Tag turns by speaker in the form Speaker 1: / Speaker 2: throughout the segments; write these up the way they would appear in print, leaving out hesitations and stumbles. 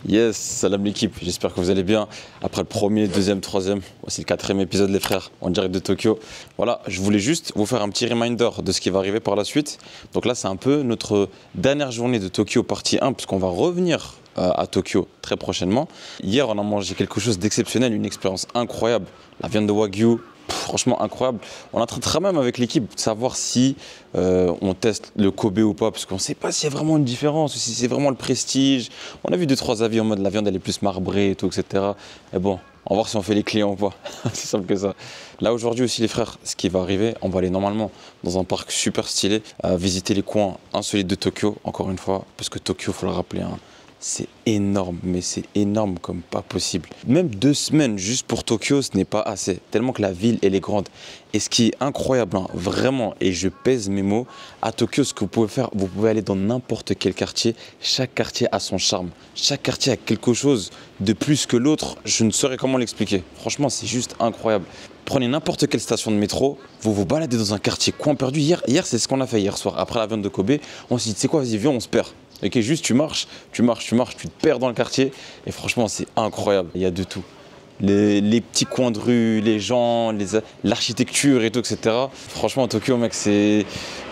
Speaker 1: Yes, salam l'équipe, j'espère que vous allez bien. Après le premier, deuxième, troisième, voici le quatrième épisode les frères, en direct de Tokyo. Voilà, je voulais juste vous faire un petit reminder de ce qui va arriver par la suite. Donc là c'est un peu notre dernière journée de Tokyo partie 1, puisqu'on va revenir à Tokyo très prochainement. Hier on a mangé quelque chose d'exceptionnel, une expérience incroyable. La viande de Wagyu, franchement incroyable. On est en train même avec l'équipe de savoir si on teste le Kobe ou pas, parce qu'on ne sait pas s'il y a vraiment une différence, ou si c'est vraiment le prestige. On a vu 2-3 avis en mode la viande elle est plus marbrée et tout, etc. Et bon, on va voir si on fait les clients ou pas. C'est simple que ça. Là aujourd'hui aussi les frères, ce qui va arriver, on va aller normalement dans un parc super stylé, visiter les coins insolites de Tokyo, encore une fois, parce que Tokyo, il faut le rappeler, hein, c'est énorme, mais c'est énorme comme pas possible. Même 2 semaines juste pour Tokyo, ce n'est pas assez, tellement que la ville, elle est grande. Et ce qui est incroyable, hein, vraiment, et je pèse mes mots, à Tokyo, ce que vous pouvez faire, vous pouvez aller dans n'importe quel quartier. Chaque quartier a son charme. Chaque quartier a quelque chose de plus que l'autre. Je ne saurais comment l'expliquer. Franchement, c'est juste incroyable. Prenez n'importe quelle station de métro, vous vous baladez dans un quartier coin perdu. Hier c'est ce qu'on a fait hier soir. Après la viande de Kobe, on s'est dit, tu sais quoi, vas-y, viens, on se perd. Ok, juste tu marches, tu te perds dans le quartier et franchement c'est incroyable, il y a de tout. Les petits coins de rue, les gens, l'architecture et tout, etc. Franchement Tokyo mec, je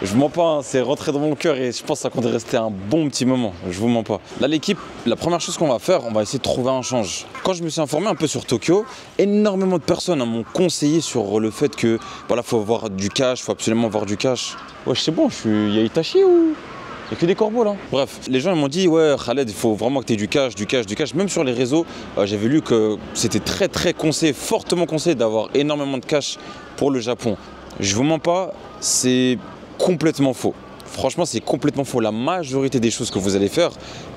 Speaker 1: vous mens pas, hein, c'est rentré dans mon cœur et je pense que ça compte rester un bon petit moment, je vous mens pas. Là l'équipe, la première chose qu'on va faire, on va essayer de trouver un change. Quand je me suis informé un peu sur Tokyo, énormément de personnes m'ont conseillé sur le fait que voilà, faut avoir du cash, faut absolument avoir du cash. Ouais c'est bon, il y a Itachi ou... Il n'y a que des corbeaux là. Bref, les gens m'ont dit ouais Khaled, il faut vraiment que tu aies du cash. Même sur les réseaux, j'avais lu que c'était très conseillé, fortement conseillé d'avoir énormément de cash pour le Japon. Je vous mens pas, c'est complètement faux. Franchement, c'est complètement faux. La majorité des choses que vous allez faire,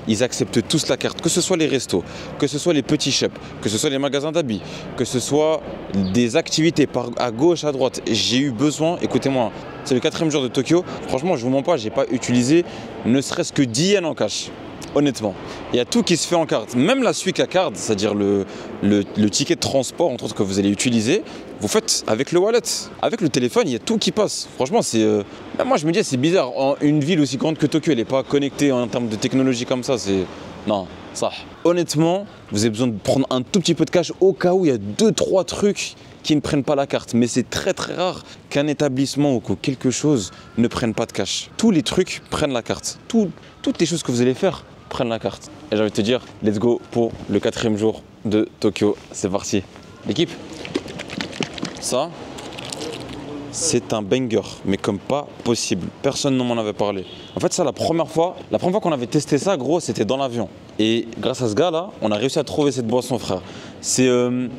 Speaker 1: ils acceptent tous la carte. Que ce soit les restos, que ce soit les petits shops, que ce soit les magasins d'habits, que ce soit des activités à gauche, à droite. J'ai eu besoin, écoutez-moi, c'est le 4e jour de Tokyo. Franchement, je vous mens pas, j'ai pas utilisé ne serait-ce que 10 yens en cash. Honnêtement, il y a tout qui se fait en carte. Même la Suica Card, c'est-à-dire le ticket de transport entre autres que vous allez utiliser, vous faites avec le wallet, avec le téléphone, il y a tout qui passe. Franchement, moi je me dis c'est bizarre. Une ville aussi grande que Tokyo, elle n'est pas connectée en termes de technologie comme ça. Non, ça. Honnêtement, vous avez besoin de prendre un tout petit peu de cash au cas où il y a 2-3 trucs qui ne prennent pas la carte. Mais c'est très rare qu'un établissement ou que quelque chose ne prenne pas de cash. Tous les trucs prennent la carte. Toutes les choses que vous allez faire prennent la carte. Et j'ai envie de te dire, let's go pour le 4e jour de Tokyo. C'est parti. L'équipe, ça, c'est un banger, mais comme pas possible. Personne ne m'en avait parlé. En fait, ça, la première fois qu'on avait testé ça, gros, c'était dans l'avion. Et grâce à ce gars-là, on a réussi à trouver cette boisson, frère. C'est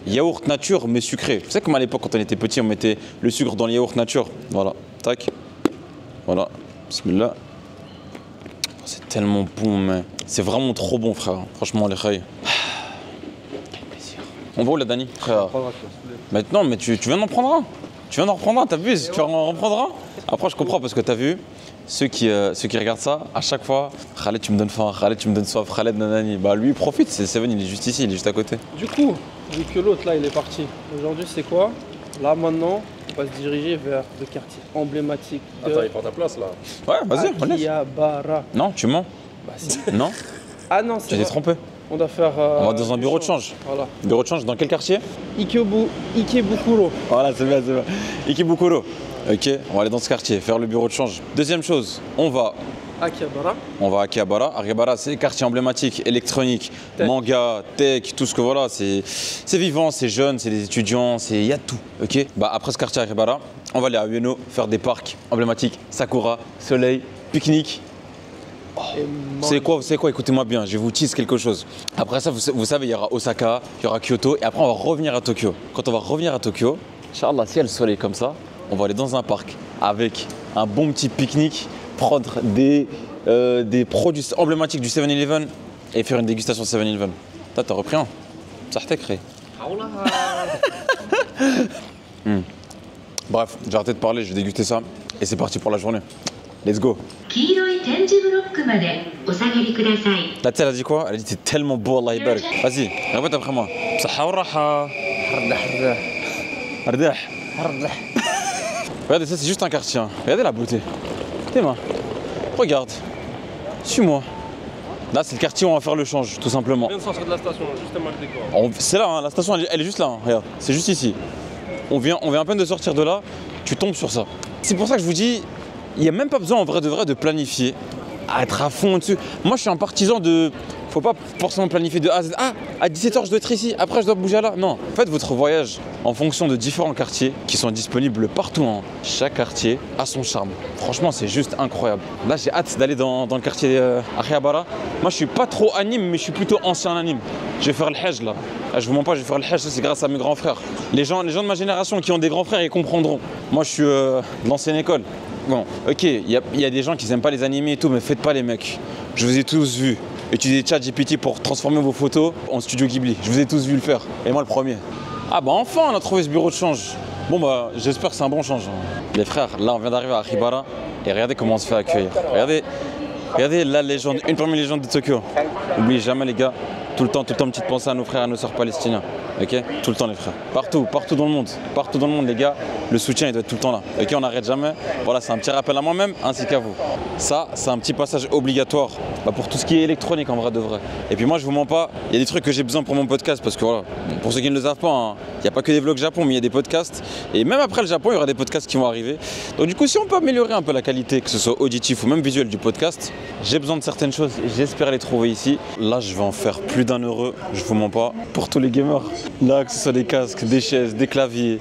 Speaker 1: yaourt nature, mais sucré. Tu sais comme à l'époque, quand on était petit, on mettait le sucre dans le yaourt nature. Voilà, tac. Voilà, bismillah. C'est tellement bon, mais c'est vraiment trop bon, frère. Franchement, les khaïs. Quel plaisir. On va où, là, Dani, frère? Maintenant, mais tu viens d'en prendre un. Tu viens d'en reprendre un, t'as vu? Tu vas en reprendre un. Après, je comprends parce que t'as vu, ceux qui regardent ça, à chaque fois, Khaled, tu me donnes faim, Khaled, tu me donnes soif, Khaled, nanani. Bah, lui, il profite, c'est Seven, il est juste ici, il est juste à côté.
Speaker 2: Du coup, vu que l'autre, là, il est parti, aujourd'hui, c'est quoi? Là, maintenant, on va se diriger vers le quartier emblématique de...
Speaker 3: Attends, il prend ta place, là.
Speaker 1: Ouais, vas-y, on laisse.
Speaker 2: Akihabara.
Speaker 1: Non, tu mens.
Speaker 2: Bah, si.
Speaker 1: Non,
Speaker 2: Ah non, c'est
Speaker 1: tu t'es trompé.
Speaker 2: On doit faire...
Speaker 1: On va dans un bureau de change.
Speaker 2: Voilà.
Speaker 1: Bureau de change, dans quel quartier?
Speaker 2: Ikebukuro.
Speaker 1: Voilà, c'est bien. Ikebukuro. Ok, on va aller dans ce quartier, faire le bureau de change. Deuxième chose, on va à Akihabara. Akihabara, c'est quartier emblématique, électronique,
Speaker 2: tech.
Speaker 1: Manga, tech, tout ce que voilà, c'est vivant, c'est jeune, c'est des étudiants, il y a tout. Ok. Bah après ce quartier Akihabara, on va aller à Ueno faire des parcs emblématiques, Sakura, soleil, pique-nique. C'est quoi, écoutez-moi bien, je vous tease quelque chose. Après ça, vous savez, il y aura Osaka, il y aura Kyoto, et après on va revenir à Tokyo. Quand on va revenir à Tokyo, Inch'Allah, si il y a le soleil comme ça, on va aller dans un parc avec un bon petit pique-nique, prendre des produits emblématiques du 7-Eleven et faire une dégustation 7-Eleven. T'as repris un? Ça t'est créé. Bref, j'ai arrêté de parler, je vais déguster ça et c'est parti pour la journée. Let's go. La telle a dit quoi? Elle a dit t'es tellement beau, Allah yabarak. Vas-y, répète après moi. Regardez, ça c'est juste un quartier. Regardez la beauté. Tes mains. Regarde. Suis-moi. Là, c'est le quartier où on va faire le change, tout simplement.
Speaker 2: On vient de sortir de la station, justement le décor.
Speaker 1: C'est là, hein, la station, elle est juste là. Hein, regarde, c'est juste ici. On vient à peine de sortir de là, tu tombes sur ça. C'est pour ça que je vous dis, il n'y a même pas besoin en vrai de planifier, à être à fond dessus. Moi, je suis un partisan de... Faut pas forcément planifier de A à Z. Ah, à 17h, je dois être ici, après, je dois bouger là. Non, faites votre voyage en fonction de différents quartiers qui sont disponibles partout. Hein. Chaque quartier a son charme. Franchement, c'est juste incroyable. Là, j'ai hâte d'aller dans le quartier Akihabara. Moi, je suis pas trop anime, mais je suis plutôt ancien anime. Je vais faire le Hajj là. Je vous mens pas, je vais faire le Hajj, c'est grâce à mes grands frères. Les gens de ma génération qui ont des grands frères, ils comprendront. Moi, je suis de l'ancienne école. Bon, ok, il y a des gens qui n'aiment pas les animés et tout, mais faites pas les mecs. Je vous ai tous vus. Utilisez ChatGPT pour transformer vos photos en studio Ghibli. Je vous ai tous vu le faire. Et moi le premier. Ah bah enfin on a trouvé ce bureau de change. Bon bah j'espère que c'est un bon change. Les frères, là on vient d'arriver à Akihabara et regardez comment on se fait accueillir. Regardez la légende, une parmi les légendes de Tokyo. N'oubliez jamais les gars, tout le temps, petite pensée à nos frères et à nos sœurs palestiniens. Ok, tout le temps les frères. Partout dans le monde les gars, le soutien il doit être tout le temps là. Ok, on n'arrête jamais. Voilà, c'est un petit rappel à moi-même ainsi qu'à vous. Ça, c'est un petit passage obligatoire pour tout ce qui est électronique en vrai de vrai. Et puis moi je vous mens pas, il y a des trucs que j'ai besoin pour mon podcast parce que voilà, pour ceux qui ne le savent pas, il n'y a pas que des vlogs Japon mais il y a des podcasts. Et même après le Japon, il y aura des podcasts qui vont arriver. Donc du coup, si on peut améliorer un peu la qualité, que ce soit auditif ou même visuel du podcast, j'ai besoin de certaines choses et j'espère les trouver ici. Là, je vais en faire plus d'1 euro, je vous mens pas, pour tous les gamers. Là, que ce soit des casques, des chaises, des claviers,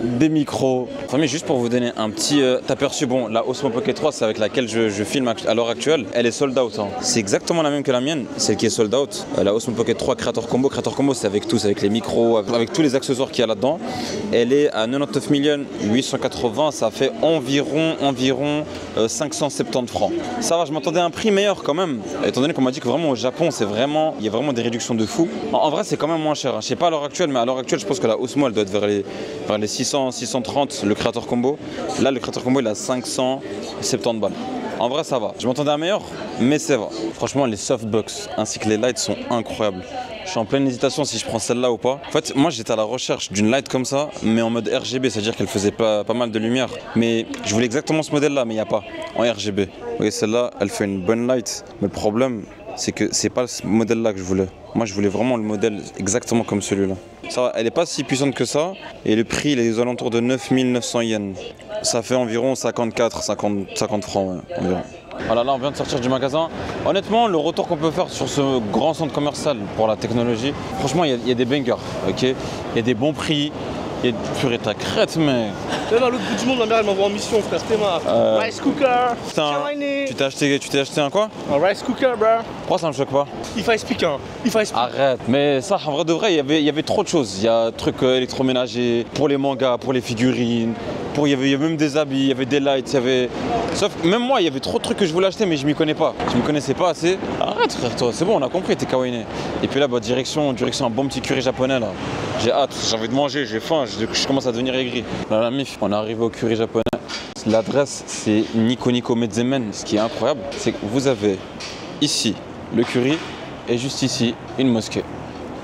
Speaker 1: des micros. Mais juste pour vous donner un petit aperçu, bon, la Osmo Pocket 3, c'est avec laquelle je filme à l'heure actuelle, elle est sold out. Hein. C'est exactement la même que la mienne, celle qui est sold out. La Osmo Pocket 3 Creator Combo. Creator Combo, c'est avec tout, c'est avec les micros, avec tous les accessoires qu'il y a là-dedans. Elle est à 99 880, ça fait environ 570 francs. Ça va, je m'attendais à un prix meilleur quand même, étant donné qu'on m'a dit que vraiment au Japon, il y a vraiment des réductions de fou. En vrai, c'est quand même moins cher. Hein. Je sais pas à l'heure actuelle, mais à l'heure actuelle, je pense que la Osmo, elle doit être vers les 600, 630, le Creator Combo. Là, le Creator Combo, il a 570 balles. En vrai, ça va. Je m'attendais à meilleur, mais ça va. Franchement, les softbox ainsi que les lights sont incroyables. Je suis en pleine hésitation si je prends celle-là ou pas. En fait, moi, j'étais à la recherche d'une light comme ça, mais en mode RGB, c'est-à-dire qu'elle faisait pas mal de lumière. Mais je voulais exactement ce modèle-là, mais il n'y a pas en RGB. Vous voyez, celle-là, elle fait une bonne light. Mais le problème, c'est que c'est pas ce modèle-là que je voulais. Moi, je voulais vraiment le modèle exactement comme celui-là. Ça va, elle n'est pas si puissante que ça. Et le prix, il est aux alentours de 9900 yens. Ça fait environ 50 francs, ouais, environ. Voilà, là on vient de sortir du magasin. Honnêtement, le retour qu'on peut faire sur ce grand centre commercial pour la technologie, franchement, il y a des bangers, ok. Il y a des bons prix. Il y a purée ta crête, mais...
Speaker 2: Là, à l'autre bout du monde, ma mère elle m'envoie en mission, frère. Rice cooker.
Speaker 1: Tu t'es acheté un quoi?
Speaker 2: Un rice cooker, bro.
Speaker 1: Pourquoi ça me choque pas?
Speaker 2: Il faut expliquer, hein.
Speaker 1: Arrête. Mais ça, en vrai de vrai, il y avait trop de choses. Il y a trucs électroménagers, pour les mangas, pour les figurines. Il y avait même des habits, il y avait des lights, il y avait... Sauf que même moi, il y avait trop de trucs que je voulais acheter, mais je m'y connais pas. Je m'y connaissais pas assez. Arrête frère, toi, c'est bon, on a compris, t'es kawaii. Et puis là, direction un bon petit curry japonais là. J'ai hâte, j'ai envie de manger, j'ai faim, je commence à devenir aigri. Là, la mif, on est arrivé au curry japonais. L'adresse, c'est Nico Metzemen. Ce qui est incroyable, c'est que vous avez ici le curry et juste ici une mosquée.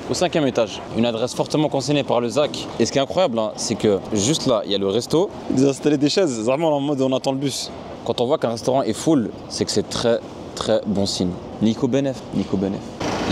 Speaker 1: Au 5e étage, une adresse fortement conseillée par le ZAC. Et ce qui est incroyable, hein, c'est que juste là, il y a le resto. Ils ont installé des chaises, vraiment en mode on attend le bus. Quand on voit qu'un restaurant est full, c'est que c'est très très bon signe. Nico Benef.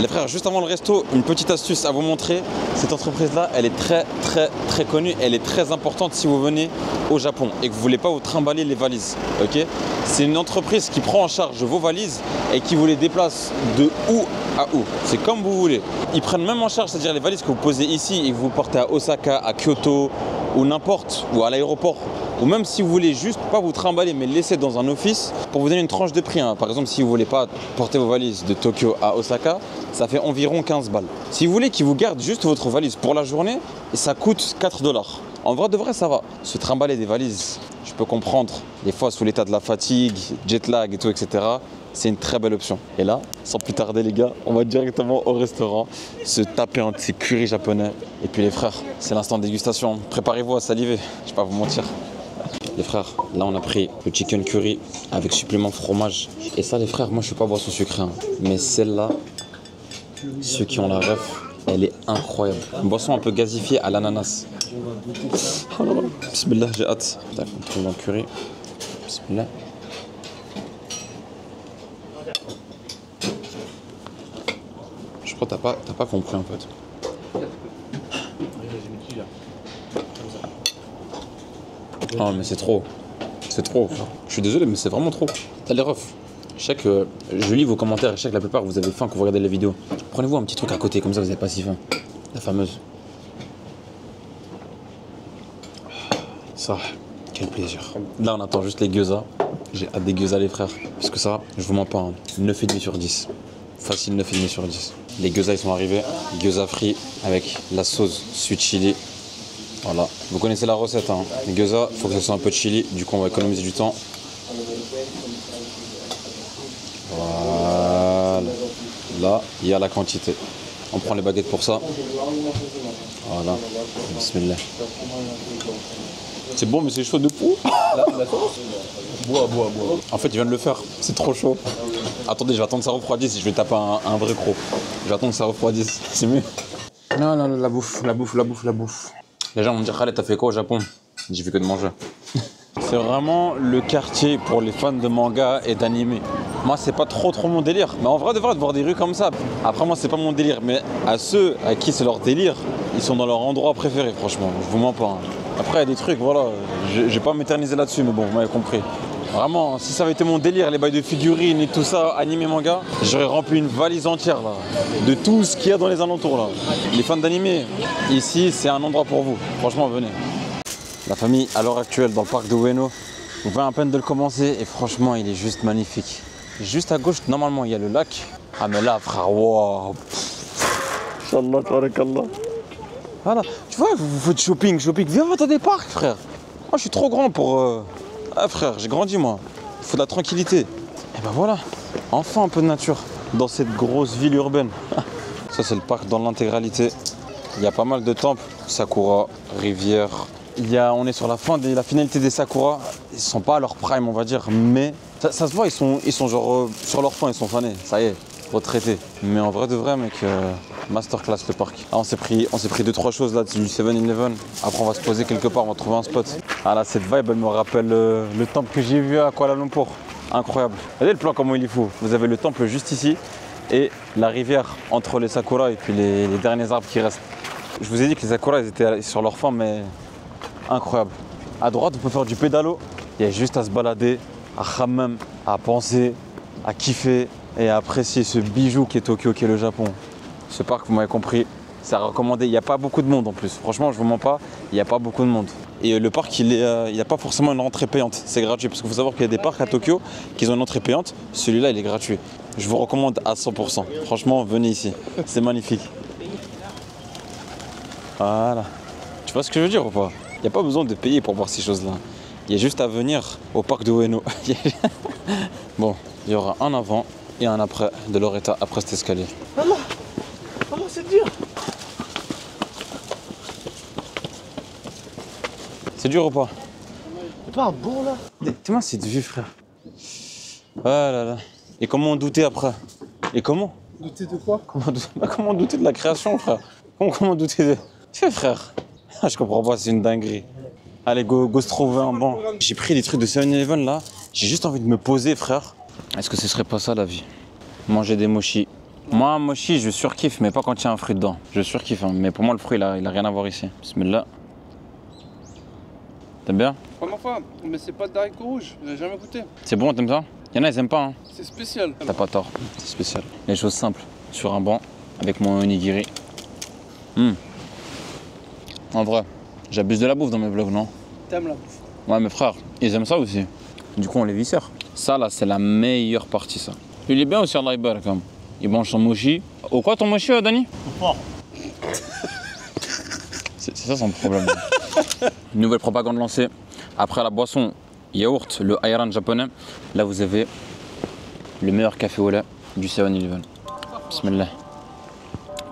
Speaker 1: Les frères, juste avant le resto, une petite astuce à vous montrer. Cette entreprise-là, elle est très très très connue, elle est très importante si vous venez au Japon et que vous voulez pas vous trimballer les valises. Ok, c'est une entreprise qui prend en charge vos valises et qui vous les déplace de où à où. C'est comme vous voulez. Ils prennent même en charge, c'est-à-dire les valises que vous posez ici et que vous portez à Osaka, à Kyoto ou n'importe, ou à l'aéroport. Ou même si vous voulez juste pas vous trimballer mais laisser dans un office pour vous donner une tranche de prix. Hein. Par exemple, si vous voulez pas porter vos valises de Tokyo à Osaka, ça fait environ 15 balles. Si vous voulez qu'ils vous gardent juste votre valise pour la journée, ça coûte 4 $. En vrai de vrai, ça va. Se trimballer des valises, je peux comprendre. Des fois, sous l'état de la fatigue, jet lag et tout, etc., c'est une très belle option. Et là, sans plus tarder les gars, on va directement au restaurant, se taper un petit curry japonais. Et puis les frères, c'est l'instant de dégustation. Préparez-vous à saliver, je vais pas vous mentir. Les frères, là on a pris le chicken curry avec supplément fromage. Et ça les frères, moi je suis pas boisson sucrée, hein. Mais celle-là, ceux qui ont la ref, elle est incroyable. Une boisson un peu gazifiée à l'ananas. Oh là là, bismillah, j'ai hâte. Tac, on trouve dans le curry. Bismillah. crois que t'as pas compris en fait. Oh mais c'est trop. C'est trop. Je suis désolé mais c'est vraiment trop. T'as les refs. Je sais que je lis vos commentaires et je sais que la plupart vous avez faim quand vous regardez les vidéos. Prenez-vous un petit truc à côté comme ça vous n'avez pas si faim. La fameuse. Ça, quel plaisir. Là on attend juste les gyoza. J'ai hâte des gyoza les frères. Parce que ça, je vous mens pas, hein. 9,5 sur 10. Facile 9,5 sur 10. Les gyoza ils sont arrivés. Gyoza frits avec la sauce sweet chili. Voilà. Vous connaissez la recette, hein. Les gyoza, il faut que ça soit un peu de chili. Du coup on va économiser du temps. Voilà. Là, il y a la quantité. On prend les baguettes pour ça. Voilà. Bismillah. C'est bon mais c'est chaud de pou.
Speaker 2: La sauce. Bois.
Speaker 1: En fait, je viens de le faire. C'est trop chaud. Attendez, je vais attendre que ça refroidisse et je vais taper un vrai croc. Je vais attendre que ça refroidisse. C'est mieux. Non, la bouffe. Les gens vont me dire, Khaled, t'as fait quoi au Japon? J'ai fait que de manger. C'est vraiment le quartier pour les fans de manga et d'anime. Moi, c'est pas trop mon délire. Mais en vrai, de voir des rues comme ça. Après, moi, c'est pas mon délire. Mais à ceux à qui c'est leur délire, ils sont dans leur endroit préféré, franchement. Je vous mens pas. Hein. Après, il y a des trucs, voilà. Je vais pas m'éterniser là-dessus, mais bon, vous m'avez compris. Vraiment, si ça avait été mon délire, les bails de figurines et tout ça, anime et manga, j'aurais rempli une valise entière là, de tout ce qu'il y a dans les alentours là. Les fans d'anime, ici, c'est un endroit pour vous. Franchement, venez. La famille, à l'heure actuelle, dans le parc de Ueno, on vient à peine de le commencer et franchement, il est juste magnifique. Juste à gauche, normalement, il y a le lac. Ah, mais là, frère, waouh! Inch'Allah, tabarakallah. Voilà, tu vois, vous faites shopping. Viens, va dans des parcs, frère. Moi, je suis trop grand pour. Ah, frère, j'ai grandi, moi. Il faut de la tranquillité. Et ben voilà, enfin un peu de nature dans cette grosse ville urbaine. Ça, c'est le parc dans l'intégralité. Il y a pas mal de temples, sakura, rivière. On est sur la finalité des sakura. Ils sont pas à leur prime, on va dire, mais ça se voit, ils sont genre sur leur fin, ils sont fanés. Ça y est, retraités. Mais en vrai de vrai, mec, masterclass le parc. Ah, on s'est pris 2-3 choses là du 7-Eleven. Après, on va se poser quelque part, on va trouver un spot. Ah là, cette vibe, elle me rappelle le temple que j'ai vu à Kuala Lumpur. Incroyable. Regardez le plan, comment il est fou. Vous avez le temple juste ici et la rivière entre les sakura et puis les derniers arbres qui restent. Je vous ai dit que les sakura, ils étaient sur leur fin, mais incroyable. À droite, on peut faire du pédalo. Il y a juste à se balader, à hammam, à penser, à kiffer et à apprécier ce bijou qui est Tokyo, qui est le Japon. Ce parc, vous m'avez compris, c'est à recommander. Il n'y a pas beaucoup de monde en plus. Franchement, je vous mens pas, il n'y a pas beaucoup de monde. Et le parc, il n'y a pas forcément une entrée payante. C'est gratuit. Parce qu'il faut savoir qu'il y a des parcs à Tokyo qui ont une entrée payante. Celui-là, il est gratuit. Je vous recommande à 100%. Franchement, venez ici. C'est magnifique. Voilà. Tu vois ce que je veux dire ou pas? Il n'y a pas besoin de payer pour voir ces choses-là. Il y a juste à venir au parc de Ueno. Bon, il y aura un avant et un après de Loretta après cet escalier.
Speaker 2: Maman, c'est dur.
Speaker 1: C'est dur ou pas?
Speaker 2: C'est pas un bon là.
Speaker 1: Tes mains, c'est de vieux, frère. Ah là là. Et comment on doutait après? Et comment?
Speaker 2: Douter de quoi?
Speaker 1: Comment douter de la création, frère? Comment douter de... Tiens, frère. Je comprends pas, c'est une dinguerie. Allez, go se trouver un banc. J'ai pris des trucs de 7-Eleven là. J'ai juste envie de me poser, frère. Est-ce que ce serait pas ça la vie? Manger des mochis. Moi, mochi, je surkiffe, mais pas quand il y a un fruit dedans. Je surkiffe, hein. Mais pour moi, le fruit, il a rien à voir ici. Bismillah. T'aimes bien?
Speaker 2: Première fois, mais c'est pas d'haricots rouges, j'ai jamais goûté.
Speaker 1: C'est bon, t'aimes ça? Y'en a, ils aiment pas, hein.
Speaker 2: C'est spécial.
Speaker 1: T'as pas tort, c'est spécial. Les choses simples, sur un banc, avec mon onigiri. En vrai, j'abuse de la bouffe dans mes vlogs, non?
Speaker 2: T'aimes la bouffe?
Speaker 1: Ouais, mes frères, ils aiment ça aussi. Du coup, on les viscère. Ça, là, c'est la meilleure partie, ça. Il est bien aussi en liber, quand même. Il mange son mochi. Au quoi ton mochi, Dani? C'est ça son problème. Nouvelle propagande lancée. Après la boisson, yaourt, le ayran japonais. Là, vous avez le meilleur café au lait du 7-Eleven. Bismillah.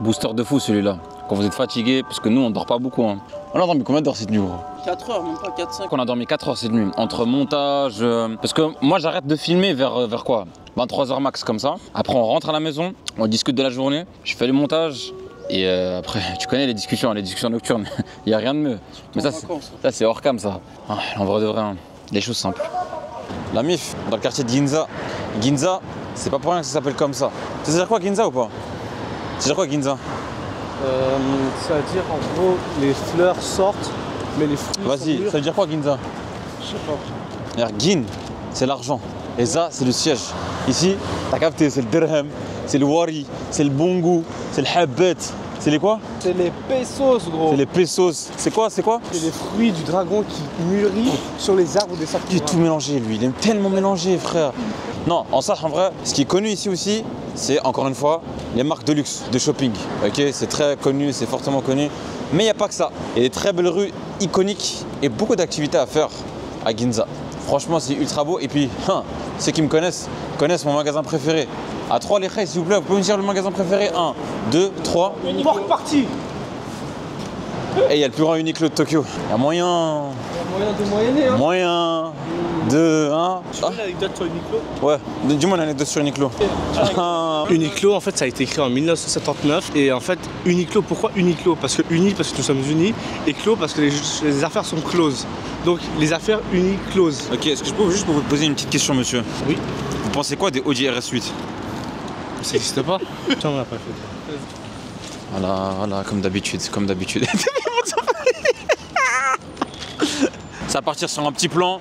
Speaker 1: Booster de fou celui-là. Quand vous êtes fatigué, parce que nous, on dort pas beaucoup. Hein. On a dormi combien d'heures cette nuit, gros?
Speaker 2: 4 heures, même pas 4-5.
Speaker 1: On a dormi 4 heures cette nuit. Entre montage. Parce que moi, j'arrête de filmer vers quoi? 23h max, comme ça. Après, on rentre à la maison, on discute de la journée. Je fais le montage. Et après, tu connais les discussions nocturnes. Il n'y a rien de mieux. Mais ça, c'est hors cam, ça. Ah, en vrai de vrai, hein. Des choses simples. La MIF, dans le quartier de Ginza. Ginza, c'est pas pour rien que ça s'appelle comme ça. Tu sais dire quoi, Ginza ou pas? C'est quoi Ginza?
Speaker 2: C'est-à-dire en gros les fleurs sortent, mais les fruits sont
Speaker 1: Vas-y,
Speaker 2: mûrs.
Speaker 1: ça veut dire quoi Ginza?
Speaker 2: Je sais pas.
Speaker 1: Alors, Gin, c'est l'argent. Et ça, c'est le siège. Ici, t'as capté, c'est le dirham, c'est le wari, c'est le bongo, c'est le habet. C'est les quoi?
Speaker 2: C'est les pesos, gros.
Speaker 1: C'est les pesos. C'est quoi? C'est quoi?
Speaker 2: C'est les fruits du dragon qui mûrit sur les arbres des
Speaker 1: Il
Speaker 2: sakuras.
Speaker 1: est tout mélangé, lui. Il aime tellement mélanger, frère. Non, en ça, en vrai, ce qui est connu ici aussi, c'est encore une fois les marques de luxe, de shopping. Ok, c'est très connu, c'est fortement connu. Mais il n'y a pas que ça. Il y a des très belles rues iconiques et beaucoup d'activités à faire à Ginza. Franchement, c'est ultra beau. Et puis, ceux qui me connaissent mon magasin préféré. À 3 les s'il vous plaît, vous pouvez me dire le magasin préféré? 1, 2, 3.
Speaker 2: Porte partie.
Speaker 1: Et il y a le plus grand Uniqlo de Tokyo. Il y a moyen.
Speaker 2: Moyen de moyenner, hein.
Speaker 1: Moyen. 2, 1.
Speaker 2: Tu veux l'anecdote sur Uniqlo?
Speaker 1: Ouais, dis-moi l'anecdote sur Uniqlo.
Speaker 2: Uniqlo, en fait, ça a été créé en 1979. Et en fait, Uniqlo, pourquoi Uniqlo? Parce que uni, parce que nous sommes unis. Et clos, parce que les affaires sont closes. Donc, les affaires unies closes.
Speaker 1: Ok, est-ce que je peux juste vous poser une petite question, monsieur?
Speaker 2: Oui.
Speaker 1: Vous pensez quoi des Audi RS8?
Speaker 2: Ça n'existe pas. Tiens, on l'a pas fait.
Speaker 1: Voilà, voilà, comme d'habitude, comme d'habitude. Ça va partir sur un petit plan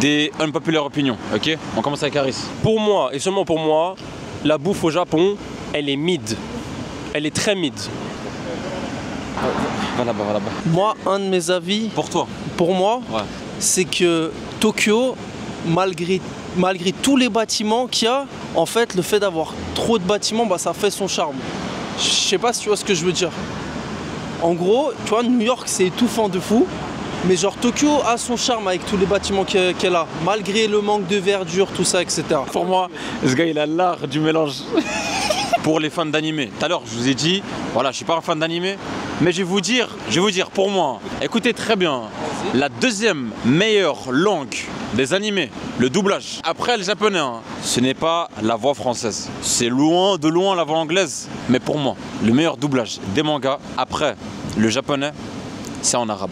Speaker 1: des unpopular opinions, ok? On commence avec Harris.
Speaker 3: Pour moi, et seulement pour moi, la bouffe au Japon, elle est mid. Elle est très mid.
Speaker 1: Va là-bas, va là-bas.
Speaker 2: Moi, un de mes avis,
Speaker 1: Pour toi?
Speaker 2: pour moi,
Speaker 1: Ouais.
Speaker 2: c'est que Tokyo, malgré tous les bâtiments qu'il y a, en fait, le fait d'avoir trop de bâtiments, bah, ça fait son charme. Je sais pas si tu vois ce que je veux dire. En gros, tu vois, New York, c'est étouffant de fou. Mais genre Tokyo a son charme avec tous les bâtiments qu'elle a, malgré le manque de verdure, tout ça, etc.
Speaker 1: Pour moi, ce gars, il a l'art du mélange. Pour les fans d'animé. Tout à l'heure, je vous ai dit, voilà, je suis pas un fan d'animé, mais je vais vous dire, pour moi, écoutez très bien, la deuxième meilleure langue des animés, le doublage, après le japonais, hein, ce n'est pas la voix française. C'est loin, de loin la voix anglaise, mais pour moi, le meilleur doublage des mangas, après le japonais, c'est en arabe.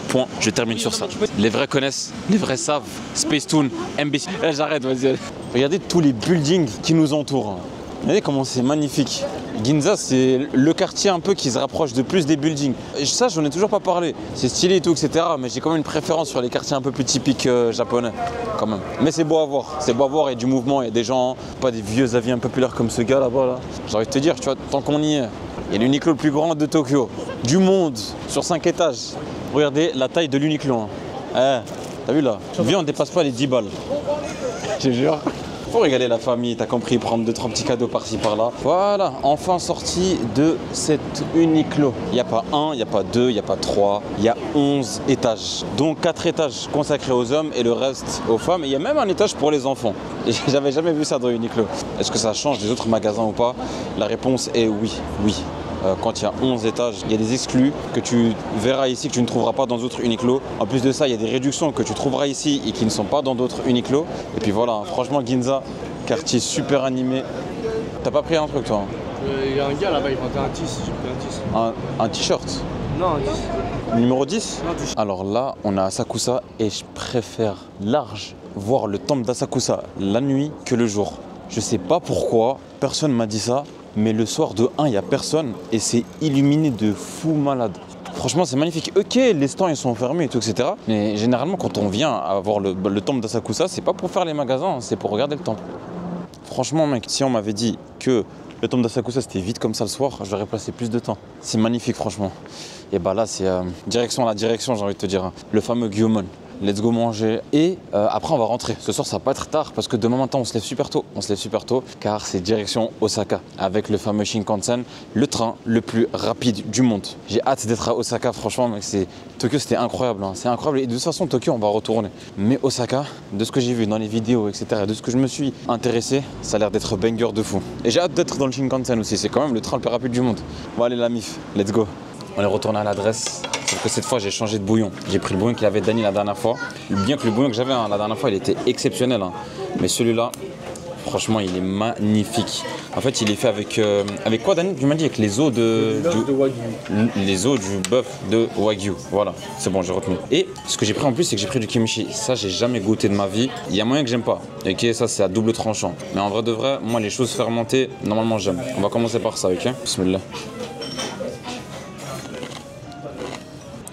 Speaker 1: Point, je termine sur ça. Les vrais connaissent, les vrais savent. Spacetoon, MBC. Là, j'arrête, vas-y. Regardez tous les buildings qui nous entourent. Regardez comment c'est magnifique. Ginza, c'est le quartier un peu qui se rapproche de plus des buildings. Et ça, j'en ai toujours pas parlé. C'est stylé et tout, etc. Mais j'ai quand même une préférence sur les quartiers un peu plus typiques japonais, quand même. Mais c'est beau à voir. C'est beau à voir. Il y a du mouvement, il y a des gens, pas des vieux avis impopulaires comme ce gars là-bas. Là. J'ai envie de te dire, tu vois, tant qu'on y est, il y a l'Uniqlo le plus grand de Tokyo, du monde, sur 5 étages. Regardez la taille de l'Uniqlo. Hein. T'as vu là? Viens, on dépasse pas les 10 balles. Je te jure. Faut régaler la famille, t'as compris, prendre 2-3 petits cadeaux par-ci par-là. Voilà, enfin sorti de cette Uniqlo. Il n'y a pas 1, il n'y a pas 2, il n'y a pas 3, il y a 11 étages. Donc 4 étages consacrés aux hommes et le reste aux femmes. Et il y a même un étage pour les enfants. Et j'avais jamais vu ça dans Uniqlo. Est-ce que ça change des autres magasins ou pas? La réponse est oui, oui. Quand il y a 11 étages, il y a des exclus que tu verras ici que tu ne trouveras pas dans d'autres Uniqlo. En plus de ça, il y a des réductions que tu trouveras ici et qui ne sont pas dans d'autres Uniqlo. Et puis voilà, franchement Ginza, quartier super animé. T'as pas pris un truc toi?
Speaker 2: Il y a un gars là-bas, il vendait un 10, j'ai pris un 10.
Speaker 1: Un t-shirt?
Speaker 2: Non, un 10.
Speaker 1: Numéro 10?
Speaker 2: Non, 10.
Speaker 1: Alors là, on a Asakusa et je préfère large voir le temple d'Asakusa la nuit que le jour. Je sais pas pourquoi, personne m'a dit ça. Mais le soir de 1, il n'y a personne et c'est illuminé de fou malade. Franchement, c'est magnifique. Ok, les stands ils sont fermés et tout, etc. Mais généralement, quand on vient à voir le temple d'Asakusa, c'est pas pour faire les magasins, c'est pour regarder le temple. Franchement, mec, si on m'avait dit que le temple d'Asakusa c'était vide comme ça le soir, j'aurais passé plus de temps. C'est magnifique, franchement. Et bah là, c'est direction la direction, j'ai envie de te dire. Le fameux Gyumon. Let's go manger. Et après, on va rentrer. Ce soir, ça va pas être tard parce que demain matin, on se lève super tôt. On se lève super tôt car c'est direction Osaka avec le fameux Shinkansen, le train le plus rapide du monde. J'ai hâte d'être à Osaka, franchement, mec. Tokyo, c'était incroyable. Hein. C'est incroyable. Et de toute façon, Tokyo, on va retourner. Mais Osaka, de ce que j'ai vu dans les vidéos, etc., de ce que je me suis intéressé, ça a l'air d'être banger de fou. Et j'ai hâte d'être dans le Shinkansen aussi. C'est quand même le train le plus rapide du monde. Bon, allez, la mif, let's go. On est retourné à l'adresse. Sauf que cette fois, j'ai changé de bouillon. J'ai pris le bouillon qu'il avait Dany la dernière fois. Bien que le bouillon que j'avais la dernière fois, il était exceptionnel. Hein. Mais celui-là, franchement, il est magnifique. En fait, il est fait avec quoi, Dani? Tu m'as dit avec les os les os du bœuf de Wagyu. Voilà, c'est bon, j'ai retenu. Et ce que j'ai pris en plus, c'est que j'ai pris du kimchi. Ça, j'ai jamais goûté de ma vie. Il y a moyen que j'aime pas. Ok, ça, c'est à double tranchant. Mais en vrai de vrai, moi, les choses fermentées, normalement, j'aime. On va commencer par ça, ok? Bismillah.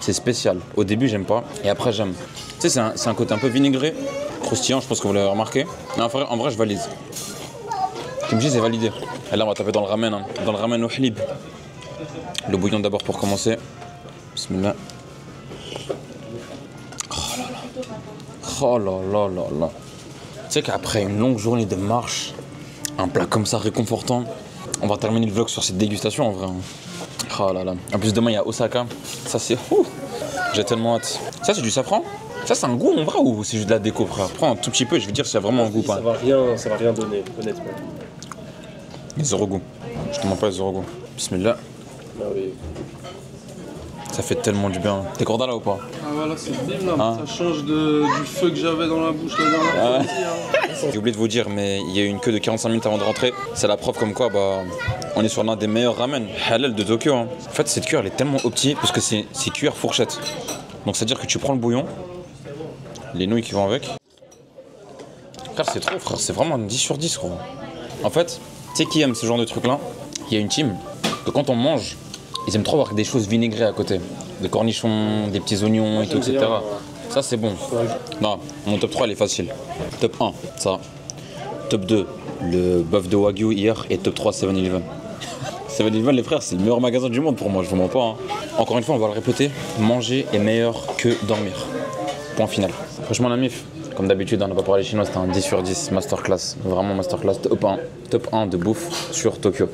Speaker 1: C'est spécial. Au début, j'aime pas. Et après, j'aime. Tu sais, c'est un côté un peu vinaigré, croustillant, je pense que vous l'avez remarqué. Mais en vrai, je valide. Kimchi, c'est validé. Et là, on va taper dans le ramen. Hein. Dans le ramen au halib. Le bouillon d'abord pour commencer. Bismillah. Oh là là. Oh là là là là. Tu sais qu'après une longue journée de marche, un plat comme ça réconfortant, on va terminer le vlog sur cette dégustation en vrai. Oh là là. En plus, demain, il y a Osaka. Ça, c'est fou. J'ai tellement hâte. Ça, c'est du safran? Ça, c'est un goût en vrai ou c'est juste de la déco, frère? Prends un tout petit peu et je vais dire si c'est vraiment un goût.
Speaker 3: Ça va rien donner, honnêtement.
Speaker 1: Zéro goût. Je te mens pas, zéro goût. Bismillah.
Speaker 3: Ah oui.
Speaker 1: Ça fait tellement du bien. T'es corda là ou pas?
Speaker 2: Ah voilà, c'est bim là.
Speaker 1: Ah.
Speaker 2: Ça change du feu que j'avais dans la bouche la dernière fois. Aussi, hein.
Speaker 1: J'ai oublié de vous dire, mais il y a eu une queue de 45 minutes avant de rentrer. C'est la preuve comme quoi, on est sur l'un des meilleurs ramen halal de Tokyo. Hein. En fait, cette cuillère, elle est tellement optique parce que c'est cuillère fourchette. Donc, c'est-à-dire que tu prends le bouillon, les nouilles qui vont avec. Frère, c'est trop, frère. C'est vraiment un 10 sur 10, gros. En fait, tu sais qui aime ce genre de truc-là? Il y a une team que quand on mange, ils aiment trop avoir des choses vinaigrées à côté. Des cornichons, des petits oignons et tout, etc. Ça, c'est bon. Non, mon top 3, il est facile. Top 1, ça. Top 2, le bœuf de Wagyu hier. Et top 3, 7-Eleven. 7-Eleven, les frères, c'est le meilleur magasin du monde pour moi, je vous mens pas. Hein. Encore une fois, on va le répéter. Manger est meilleur que dormir. Point final. Franchement, la mif, comme d'habitude, on n'a pas parlé chinois, c'était un 10 sur 10, masterclass. Vraiment masterclass. Top 1 de bouffe sur Tokyo.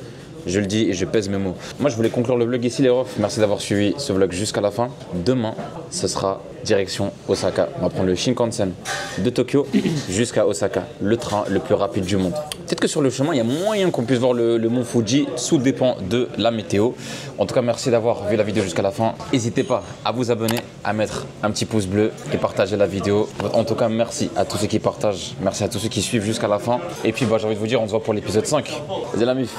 Speaker 1: Je le dis et je pèse mes mots. Moi, je voulais conclure le vlog ici, les refs. Merci d'avoir suivi ce vlog jusqu'à la fin. Demain, ce sera direction Osaka. On va prendre le Shinkansen de Tokyo jusqu'à Osaka, le train le plus rapide du monde. Peut-être que sur le chemin, il y a moyen qu'on puisse voir le mont Fuji. Tout dépend de la météo. En tout cas, merci d'avoir vu la vidéo jusqu'à la fin. N'hésitez pas à vous abonner, à mettre un petit pouce bleu et partager la vidéo. En tout cas, merci à tous ceux qui partagent. Merci à tous ceux qui suivent jusqu'à la fin. Et puis, j'ai envie de vous dire, on se voit pour l'épisode 5. Vas-y, la mif.